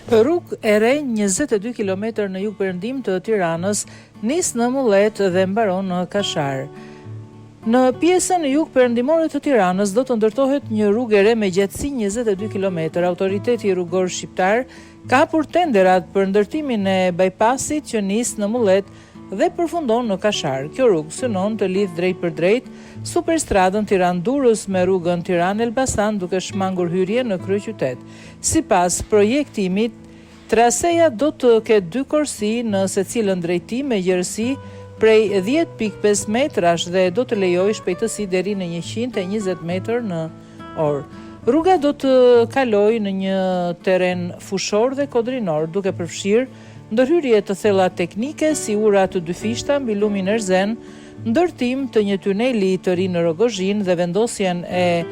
Rrugë e re 22 km në jug-perëndim të Tiranës nis në Mullet dhe mbaron në Kashar. Në pjesën jug-perëndimore të Tiranës do të ndërtohet një rrugë e re me gjatësi 22 km. Autoriteti rrugor shqiptar ka hapur tenderat për ndërtimin e bypassit që nis në Mullet dhe përfundon në Kashar. Kjo rrugë synon të lidh drejt për drejt superstradën Tiranë-Durrës me rrugën Tiranë-Elbasan duke shmangur hyrje në kryeqytet. Sipas projektimit, traseja do të ketë 2 korsi në secilën drejtim me gjerësi prej 10.5 metrash dhe do të lejojë shpejtësi deri në 120 metër në orë. Rruga do të kalojë në një terren fushor dhe kodrinor, duke përfshirë ndërhyrje të thella teknike si ura të dyfishta mbi lumin Erzen, ndërtim të një tuneli të ri në Rogozhin dhe vendosjen e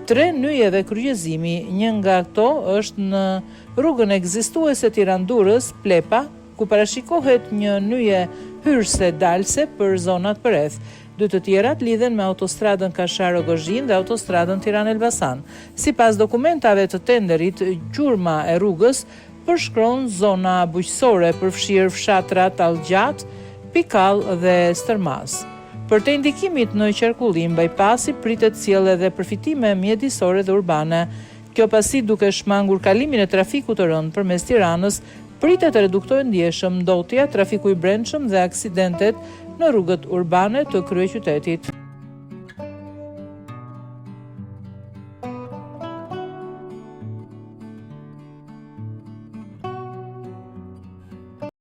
3 nyjeve kryqëzimi. Një nga këto është në rrugën ekzistuese Tiranë-Durrës, Plepa, ku parashikohet një nyje hyrëse dalse për zonat përreth. 2 të tjerat lidhen me autostradën Kashar-Rogozhin dhe autostradën Tiranë-Elbasan. Sipas dokumentave të tenderit, gjurma e rrugës përshkron zona bujqësore, përfshirë fshatrat Allgjat, Pikall dhe Stërmas. Për të indikimit në qarkullim, bypassi pritet sjellë edhe përfitime mjedisore dhe urbane. Kjo pasi duke shmangur kalimin e trafikut të rënd përmes Tiranës, pritet të reduktojë ndjeshëm ndotja, trafiku i brendshëm dhe aksidentet në rrugët urbane të kryeqytetit.